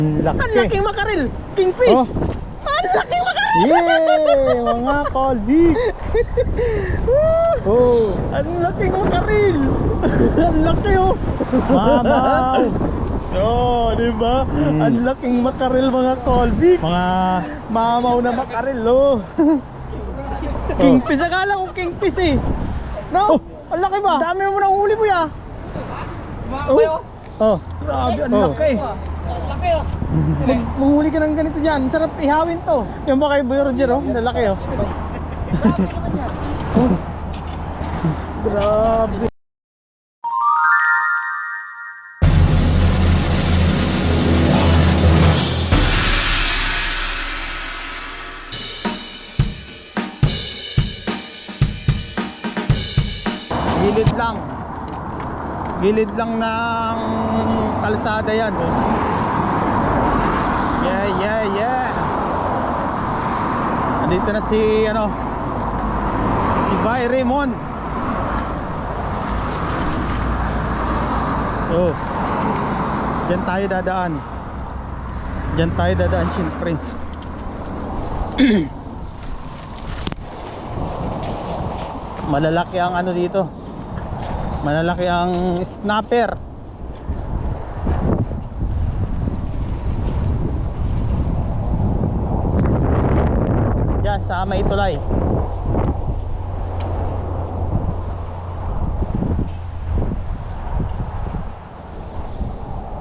Ang laking makarel! Kingfish! Oh. Ang laking makarel! Yeah! Mga Colbix! Oh! Ang laking makarel! Ang laki oh! Mamaw! Oh, di ba? Ang laking makarel mga Colbix! Mga... Mamaw na makarel oh! Kingfish! Akala ko kingfish eh! No? Ang laki ba? Dami mo nang huli mo ya! Oh! Grabe, ang laki! Manghuli ka ng ganito dyan. Sarap ihawin to. Yung ba kay Boy Roger oh? Nalaki oh. Oh. Grabe. Gilid lang. Gilid lang ng kalsada yan oh. Yeah. Andito na si si Bay Raymond. Oh. Diyan tayo dadaan. Siyempre. Malalaki ang dito. Malalaki ang snapper. Sa may tulay.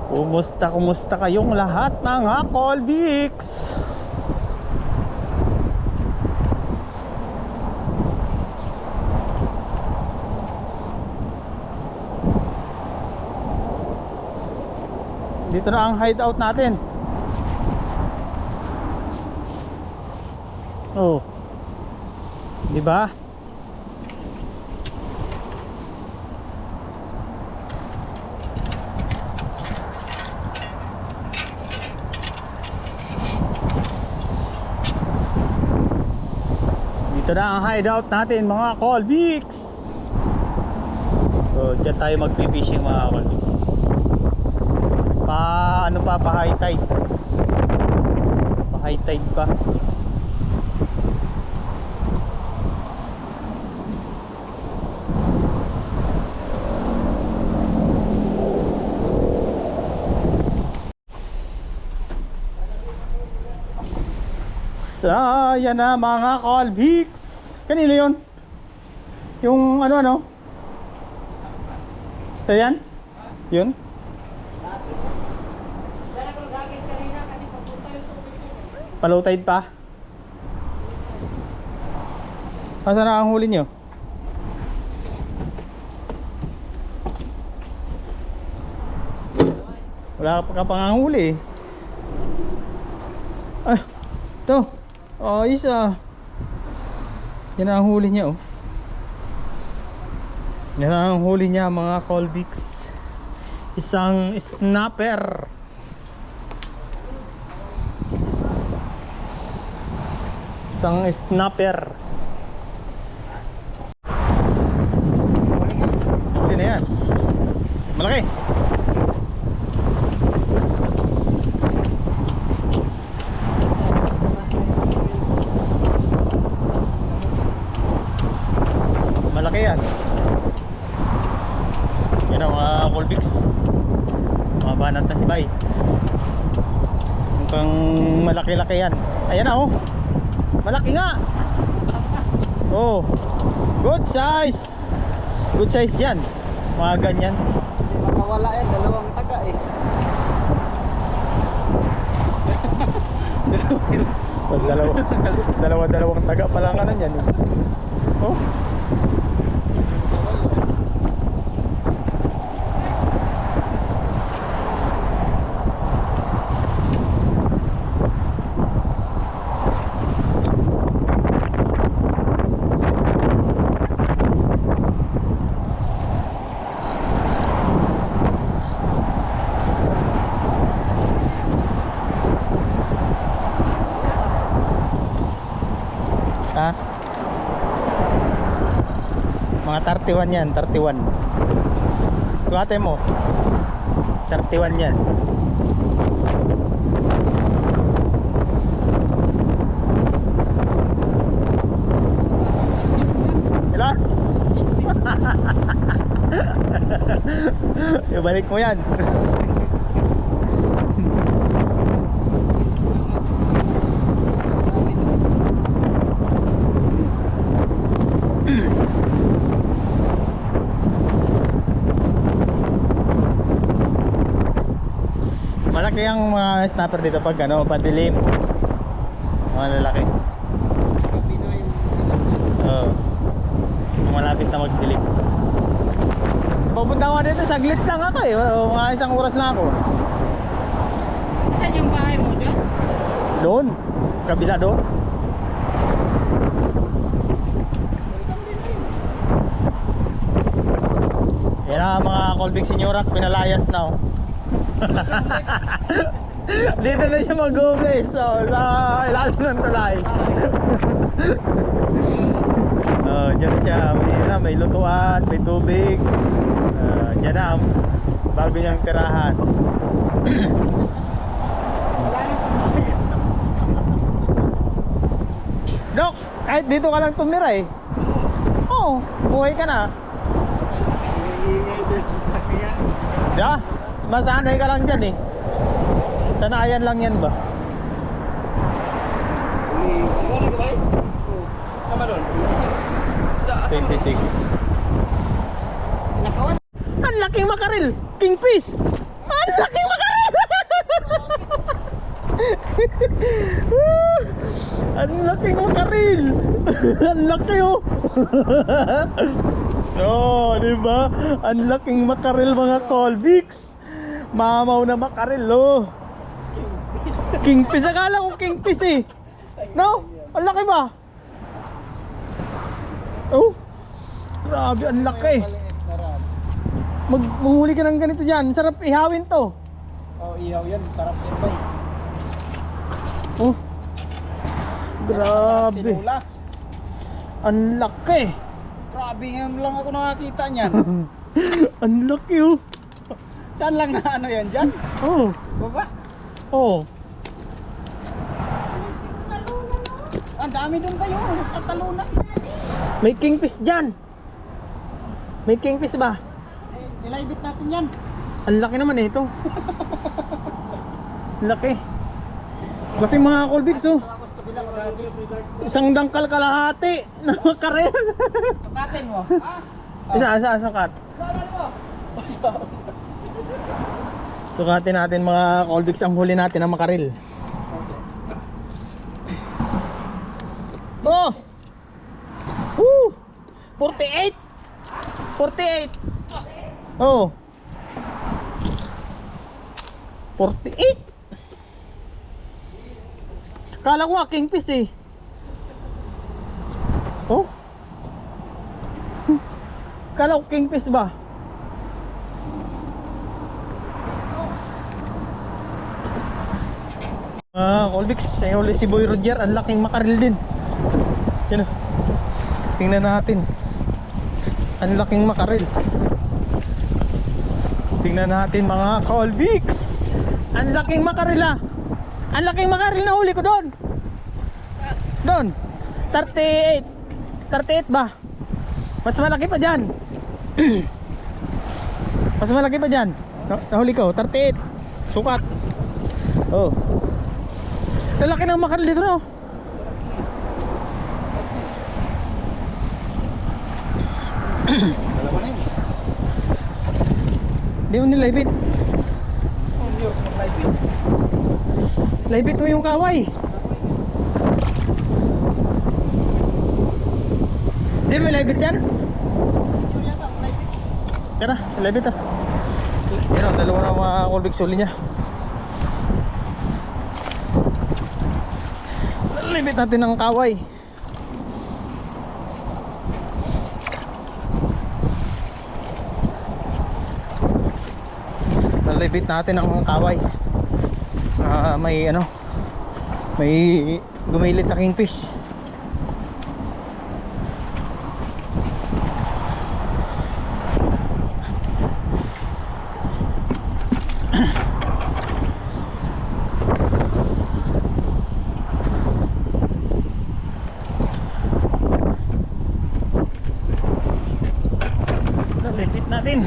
Kumusta kayong lahat mga Colbix? Dito na ang hideout natin. Oh. 'Di ba? Dito na ang hideout natin mga Colbix. So, diyan tayo magpi-fishing mga Colbix. Pa high tide. Pa high tide pa. Yan na mga Colbix. Kanino yun? Yung ano? So yan? Yun? Palow tide pa? Asa na ang huli nyo? Wala ka pang huli. Ah, ito. Oh, isa. Yan ang huli niya oh. Yan ang huli niya mga Colbix. Isang snapper. Isang snapper. Huli na yan. Malaki. Malaki yan. Yan ang mga Colbix. Mga banat na si Bay. Mukhang malaki-laki yan. Ayan na oh. Malaki nga. Oh. Good size. Good size yan. Mga ganyan. Makawala yan, dalawang taga eh. Dalawang taga pa lang yan eh. Oh. Ha? Mga 31 yan, 31. Suwate mo. 31 yan. Ibalik mo yan. Malaki ang mga snapper dito pag ano, padilim. Mga lalaki. Gabi na yung Oo. Kung malapit na magdilim. Pupunta ko dito, saglit lang ako eh. Mga isang oras na ako. Saan yung bahay mo dyan? Doon. Kabila doon. Yan ang mga Colbig Senyorak, pinalayas na oh. Dito na siya mag-homeless so, sa ilalim ng tulay. Diyan na siya, may lutuan, may tubig. Diyan na bago niyang tirahan. Dok, kahit dito ka lang tumira eh. Oo, buhay ka na. Iingay din sa sakyan. Ja, masanay ka lang dyan eh. Sanayan lang yan ba? Wala ka ba? Sama doon? 26. Nakawan? Ang laking makaril! Kingfish! Ang laking makaril! Ang laking makaril! Ang laki oh! Oh, di ba? Ang laking makaril mga Colbix. Mamaw na makaril oh. Kingfish, akala ko kingfish eh. No? Ang laki ba? Oh. Grabe, ang laki. Maliit na rad. Manghuli ka ng ganito dyan. Sarap ihawin to. Oh, ihaw yan. Sarap yan ba? Oh. Grabe. Tinula. Ang laki. Grabe, ngayon lang ako nakakita niyan. Ang laki oh. Saan lang na ano yan dyan? Oh. Baba? Oh. Ang dami doon kayo. Nagtatalunan. May kingfish dyan. May kingfish ba? Eh, ilaybit natin yan. Ang laki naman eh ito. Laki. Laki mga Colbix oh. Ako sa kabila magagis. Isang dangkal kalahati na makarel. Sukatin mo. Isa, sukat. Sukatin natin mga Colbix ang huli natin ng makarel. Oh! Woo! 48! 48! Oh! 48! Kala ko kingfish eh. Oh? Kala ko kingfish ba? Colbix, ay uli si Boy Roger, ang laking makaril din. Yan o. Tingnan natin. Ang laking makaril. Tingnan natin mga Colbix. Ang laking makaril ah. Ang laking makaril na huli ko doon. Doon. 38. 38 ba? Mas malaki pa dyan. Mas malaki pa dyan. Nahuli ko, 38. Sukat. Oh. Lalaki ng makaril dito no. Dalawa na yun. Di mo nilaybit. Hindi ako mag-live. Laybit mo yung kaway. Di mo laybit yan? Yun yata, mag-live. Tara, laybit ah. Yan ang dalawa ng mga Colbix huli niya. Laybit natin ang kaway. Laybit natin ang kaway. May ano, may gumilit na kingfish. Laybit natin.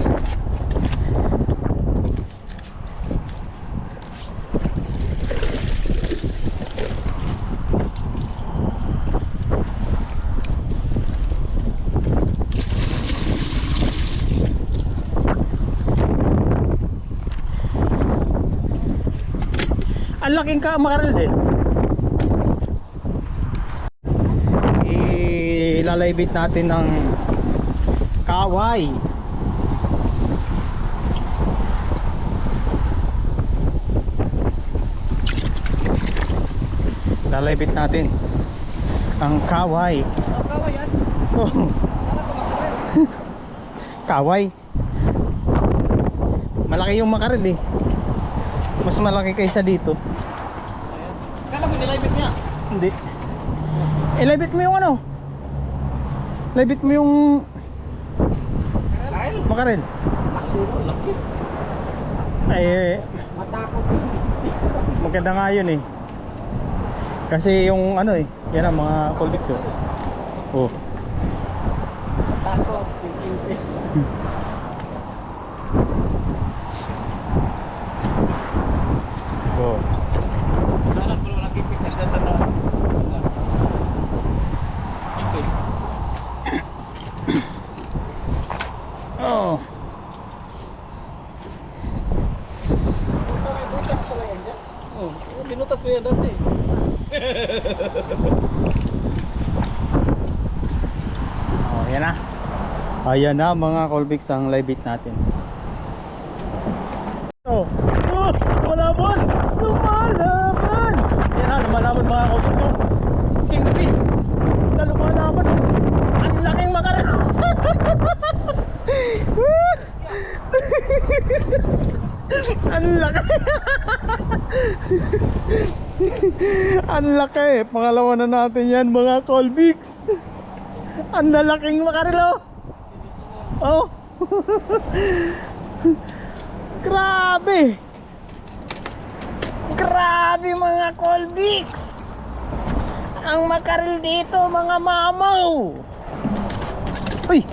Ang laking makarel din. Ilalaybit natin ng kaway. Lalaybit natin ang kaway. Kawa yan. Oh. Kaway. Malaki yung makarel eh. Mas malaki kaysa dito. Kala mo nilibit niya. Hindi. Ilibit mo yung ano? Libit mo yung makarel. Laki. Ay, Matakot. maganda nga yun eh. Kasi yung ano eh, yan ang mga Colvix oh. Oh. Matakot. Yung interest. Oh. Wala ko wala kipit sa data. Interest. Oh. May butas pala yan dyan. Oh, binutas mo yan dati. Oh, yan na. Ayan na mga Colvix ang live bait natin. Oh. Oh, lumalaban! Lumalaban! Yan na, lumalaban mga Colvix. Oh. Kingfish na lumalaban. Ang laking makarel. Ang laki. Ang laki. Pangalawa na natin yan mga Colvix. Ang lalaking makarel oh. Grabe. Grabe mga Colvix. Ang makarel dito mga mamaw. Uy.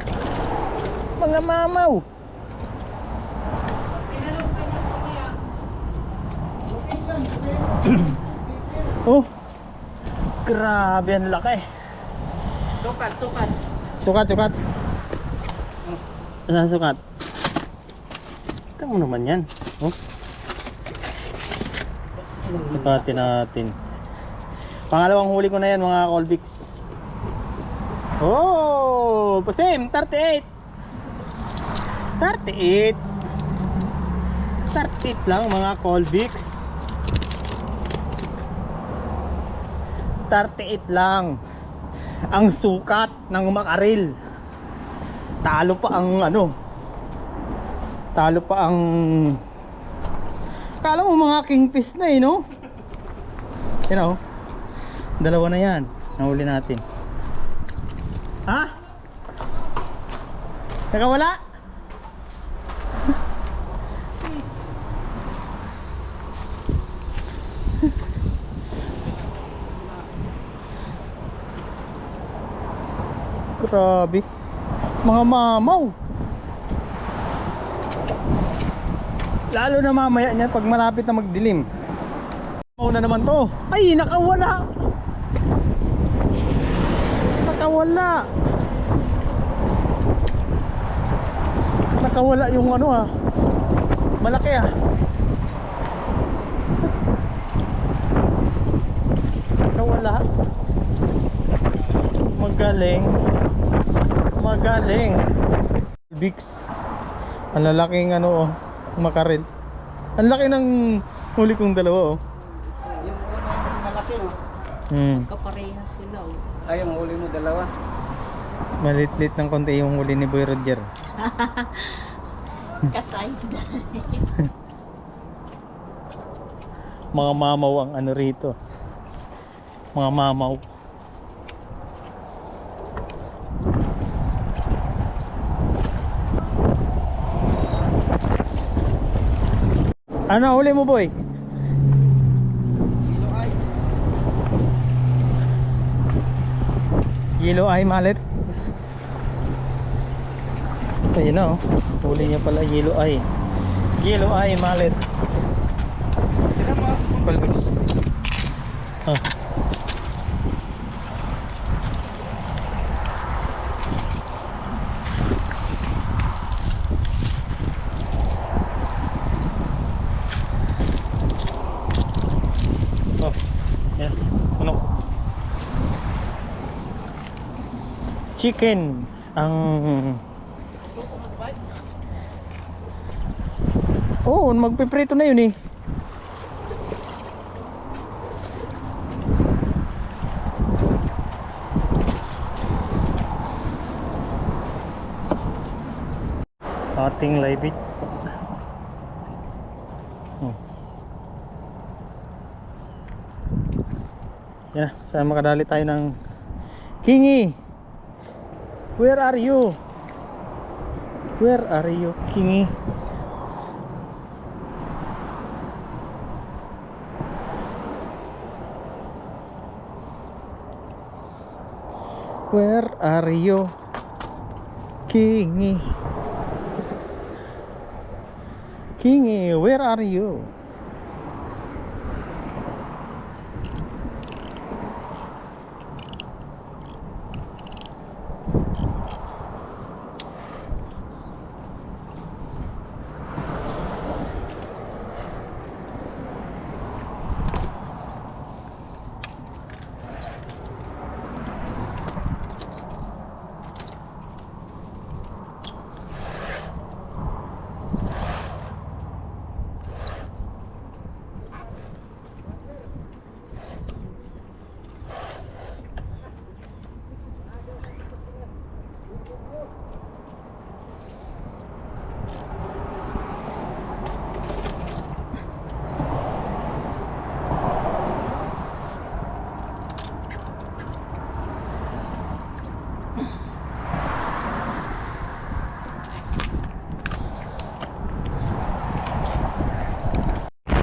Mga mamaw. Oh. Grabe ang laki. Sukat, sukat. Sukat, sukat. Saan sukat? Kamu naman yan. Oh. Sukatin natin. Pangalawang huli ko na yan mga Colvix. Oh, same, 38. 38. 38 lang mga Colvix. 38 lang ang sukat ng makarel. Talo pa ang ano, talo pa ang, kala mo mga kingfish na eh no. You know, dalawa na yan nahuli natin. Ha? Nakawala? Grabe. Mga mamaw. Lalo na mamaya niyan pag malapit na magdilim. Mauna naman to. Ay, nakawala. Nakawala. Nakawala yung ano ah. Malaki ah. Nakawala. Magaling. Magaling. Bix. Ang lalaking ano oh, makarel. Ang laki ng huli kong dalawa oh. Yung una yung malaki no. Kaparehas sila oh. Ay, yung huli mo dalawa. Malit-lit ng konti yung huli ni Boy Roger. Ka-size na. Mga mamaw ang ano rito. Mga mamaw. Ano huli mo boy? Yellow eye mallet. Ayun na oh. Huli niya pala yellow eye. Yellow eye mallet. Colvix. Ah. Oh, yan. Ano? Chicken. Ang... Oo, magpiprito na yun eh. Ating live it. Oh. Yan, saan makadali tayo ng Kingi. Where are you? Where are you, Kingi? Where are you, Kingi? Kingi, where are you?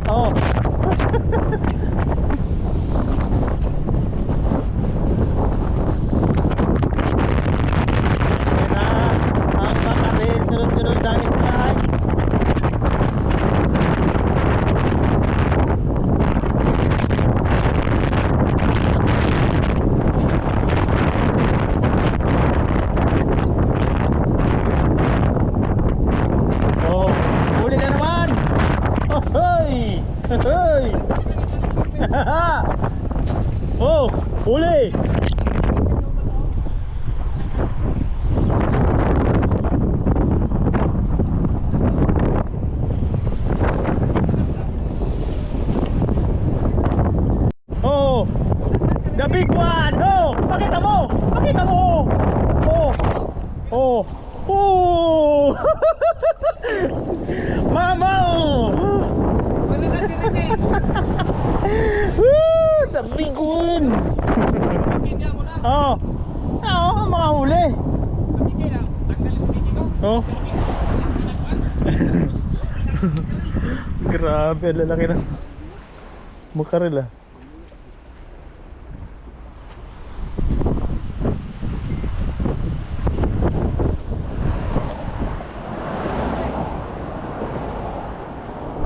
Oh. Ang makaril, sunod-sunod ang strike. Oh, huli na naman. Hoy! Hoy! Oh, huli! Oh, the big one! Oh, pakita mo! Pakita mo! Oh, oh, oh! Mama! Wala na tirinig. Woo! The big one! Bigyan mo na. Oh, oh, mga huli. Bigyan na. Tanggal yung bigyan ko. Oh. Grabe, ang lalaki na. Makaril ah.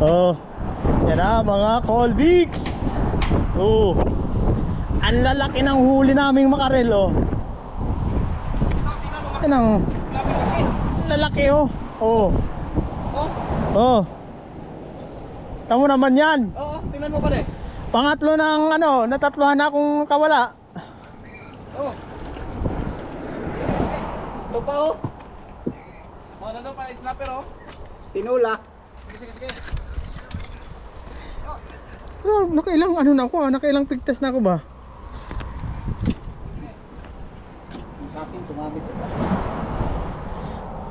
Oh, yan na mga Colbix. Oh, ang lalaki ng huli naming makarel oh. Yan ang lalaki oh. Oh, Oh, oh. Tamo naman yan. oo, tingnan mo pa rin. Pangatlo ng ano, natatlohan na akong kawala. Oh. Ito pa oh. Oh, nandun pa, snapper oh. Tinula. Sige, sige, sige. Oh, nakailang ano na ako ah, nakailang pigtas na ako ba? Sa akin, sumabit.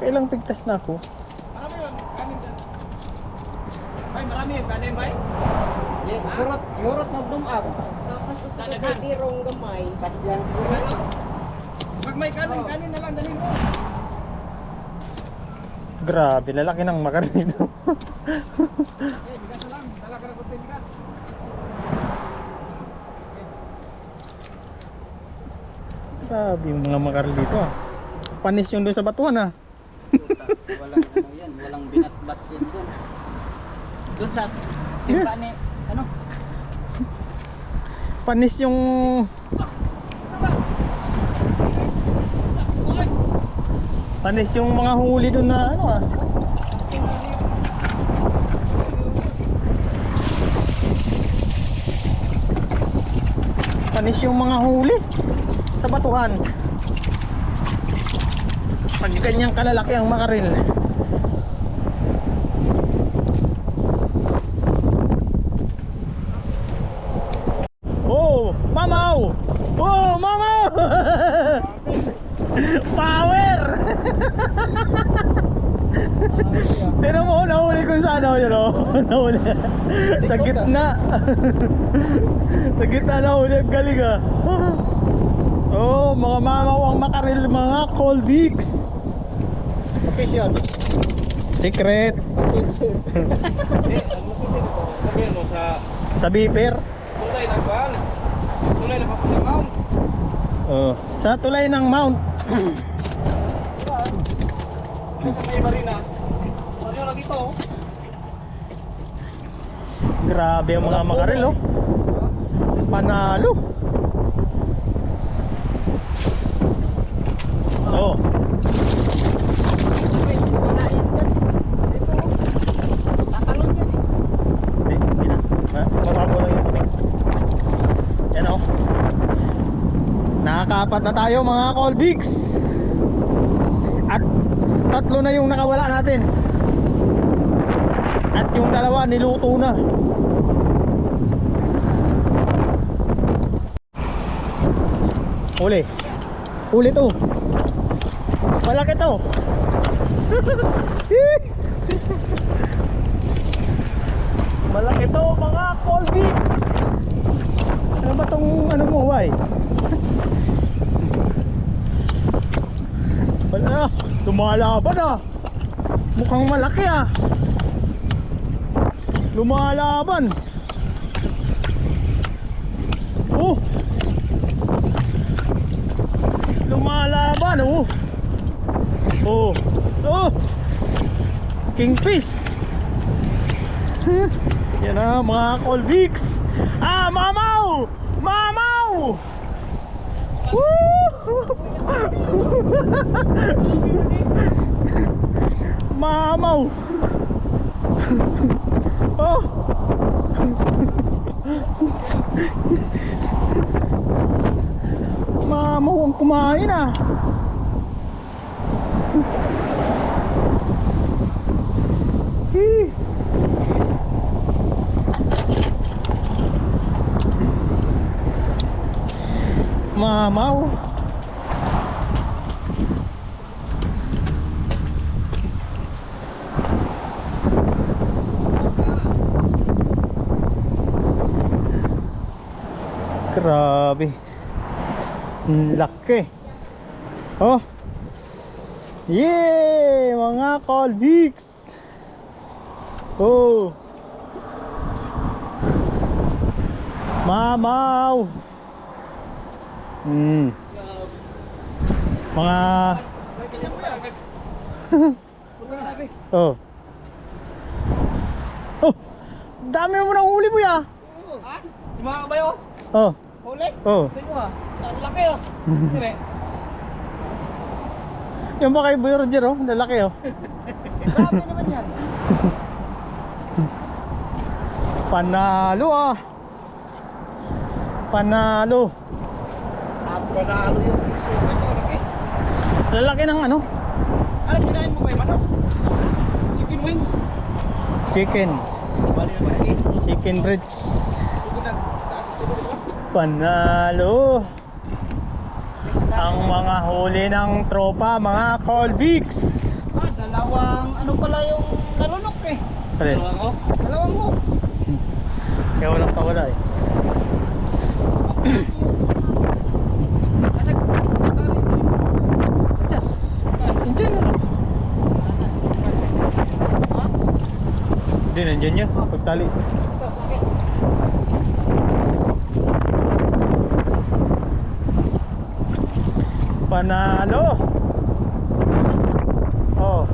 Kailang pigtas na ako. Marami yun, kanin dyan. Bay, marami yun, kanin bay. Yurot magdumag. Tapos sa birong gamay. Pasyan siguro. Pag may kanin, kanin na lang, dalhin mo. Grabe, lalaki ng makarel dito. Eh, bigas na lang, dala ka na kunti bigas. Grabe yung mga makarel dito ah. Panis yung doon sa batuhan ah. Walang ano yan, walang binatbas yan dun. Dun sa timba ni, ano? Panis yung panis yung mga huli doon na ano ah. panis yung mga huli sa batuhan. Pag ganyang kalalaki ang makaril. Oh, mamaw! Oh, mamaw! Power! Tira mo, nahuli ko sa ano yun, oh. Nahuli. Sa gitna. Sa gitna nahuli, ang galing ah. Oh, mga mamaw ang makaril, mga Colbix. Location. Secret. Sabihin mo Sa beeper. tulay ng van. Tulay na papunta Mount. Oh, sa tulay ng Mount. Sa may marina. Ano lagi to? Grabe ang mga makaril, oh. Panalo. Oh. Wala yan dyan. Ito. Tatalon yan eh. Hindi na. Ha? Mababaw lang yung tubig. Yan, oh. Nakakaapat na tayo, mga Colbix. At tatlo na yung nakawala natin. At yung dalawa niluto na. Uli. Uli to. Malaki to. Malaki to, mga Colbix. Ano ba tong ano mo, why? Wala, lumalaban ah. Mukhang malaki ah. Lumalaban. Oh. Lumalaban oh. Oh. Oh. Kingfish. Yan na mga Colbix. Ah, mamaw! Mamaw! Woo! Mamaw! Oh! Mamaw ang kumain ah. Mamaw. Grabe. Ang laki. Oh. Yeah, mga Colbix. Oh. Mamaw. Mga oh. Oh. Dami mo nang huli mo ya. Ha? Mga kabayo? Oh. Huli? Oh. Tingnan mo ah. Ang laki oh. Sige. Yung ba kay Boy Roger oh, lalaki oh. Grabe naman yan. Panalo ah. Panalo. Panalo yung sukat oh. Laki. Lalaki ng ano? Ano pinain mo ba yung manok? Chicken wings? Chickens. Bali na malaki. Chicken breasts. Siguro na. Taas ito ba? Panalo. Ang mga huli ng tropa, mga Colbix. Ah, dalawang ano pala yung narunok eh. Alin? Dalawang mo. Kaya walang pawala eh. Nandiyan na. Hindi, nandiyan yun. Pagtali. Panalo. Oh.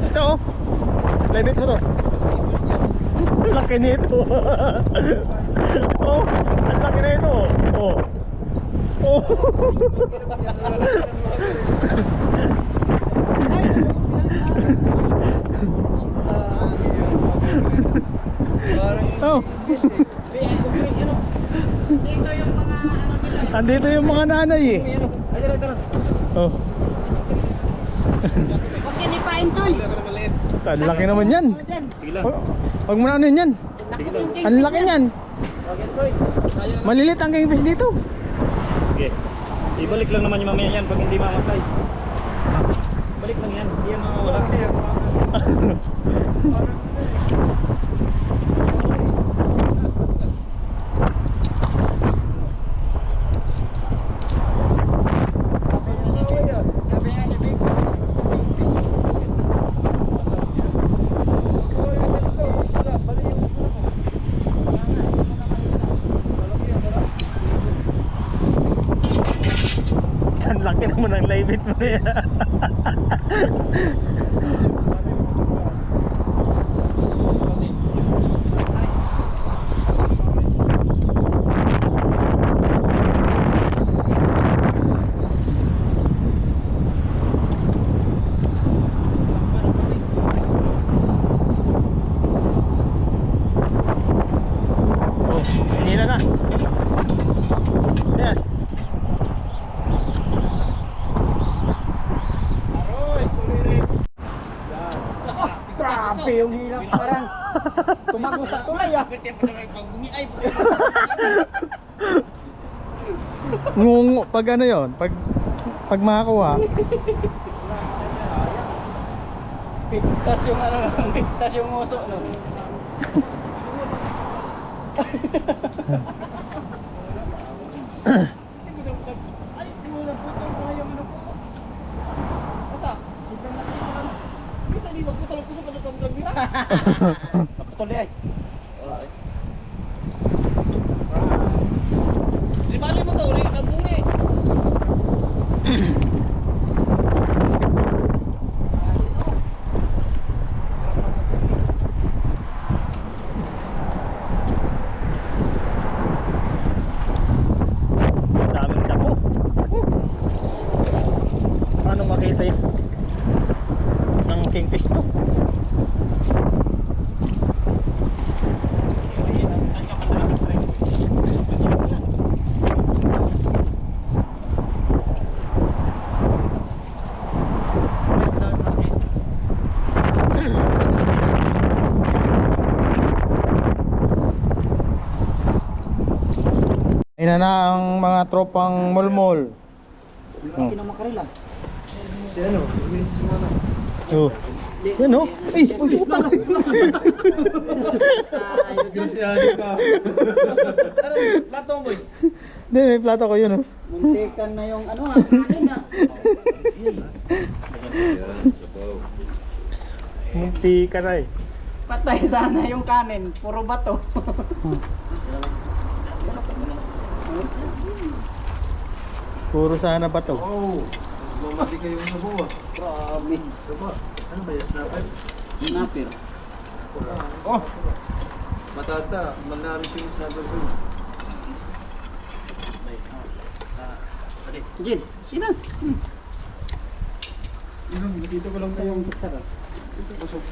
Ito oh. Lebit mo to. Laki nito. Oh, ang laki nito. Oh. Oh. Nandito yung mga nanay eh. Ay, tara. Oh, Huwag yan ipain, Toy. ang laki naman yan. Sige lang. Huwag mo na ano yan. Sige lang. Ang laki yan. Malilit ang kingfish dito. Sige. Ibalik lang naman yung mamaya yan pag hindi mamatay. Balik lang yan. Hindi yan mawawala. Ang laki naman ang live bait mo na yan. Oh, sinira na. Ayan. Grabe yung hilap. Parang tumago sa tulay ah. Ngungo, pag ano yon, pag makakuha. Pigtas yung ano, pigtas yung uso no. Ay, wala po ito pa yung ano po. Basta, sobrang laki mo lang. Bisa di magputol puso ka sa vlog nila. Naputol ay. Di bali mo to, rin nagbungi. Daming damo. Paano makita yun? Ng kingfish to? Ayun na ang mga tropang mulmol. Laki ng makarela. Si ano, bilis mo na. Oh. Yan oh. Ay, puta. Ano, plato mo boy? Hindi, may plato ko yun oh. Muntikan na yung ano ha, kanin na. Munti ka na eh. Patay sana yung kanin, puro bato. Puro sana ba to? Oh, bumati kayo sa buwa. Grabe. Diba? Ano ba yung snapper? Napir. Oh! Matata, manalo siya yung snapper ko. Jin, sino? Dito ko lang na yung busog.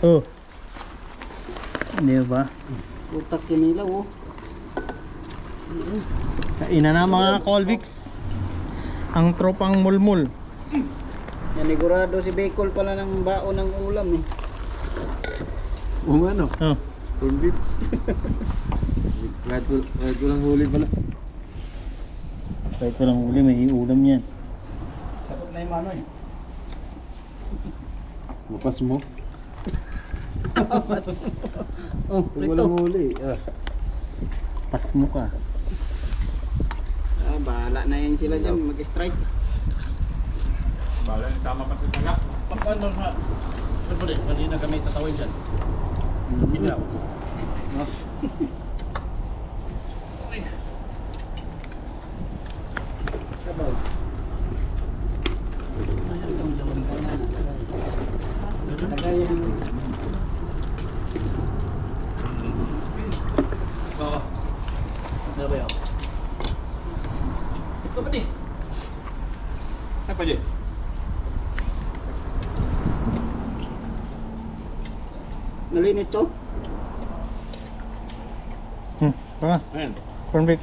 Oh. Hindi ba? Utak kinila oh. Kaina na mga Colvix. Ang tropang mulmul. Nanigurado si Bicol pala ng baon ng ulam eh. Oo ano? Oh. Corn beef. Kahit walang huli pala. Kahit walang huli, may ulam yan. Takot na yung manoy. Mapas mo. Oh, Kung walang huli. Pas mo ka. Ah, bahala na yan sila dyan, mag-strike. Bala, tama pa sa taga. Paano sa... Siyempre, kanina kami tatawin dyan. Ginaw. Oo. Ano ba yun? Ito ba di? Saan pa dyan? Nalinis to? Tara, Ayan. corn beef.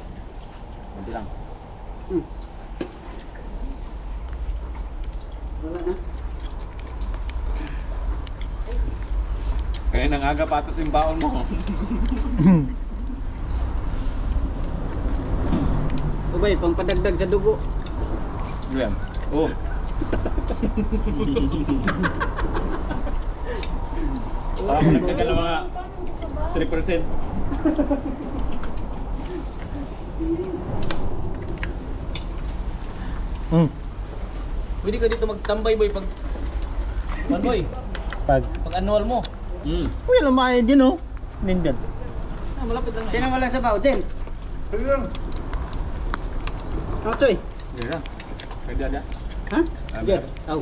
Kunti lang. Wala na. Kaya nang aga patot yung baon mo. Ubay, pangpadagdag sa dugo. Yan. Oh. Para managdagan ng mga 3%. Pwede ka dito magtambay boy pag boy, Pag, pag annual mo. uy, alam mo ayun yun, oh. Nindyan. Ah, malapit lang. Sino wala sa bao, Jen? Pwede lang. Choy. Yan na. Pwede ada. Ha? Jen. Aw.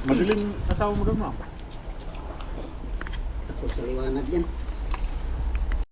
Madilim asawa mo doon, ma. Ako sa liwanag yan.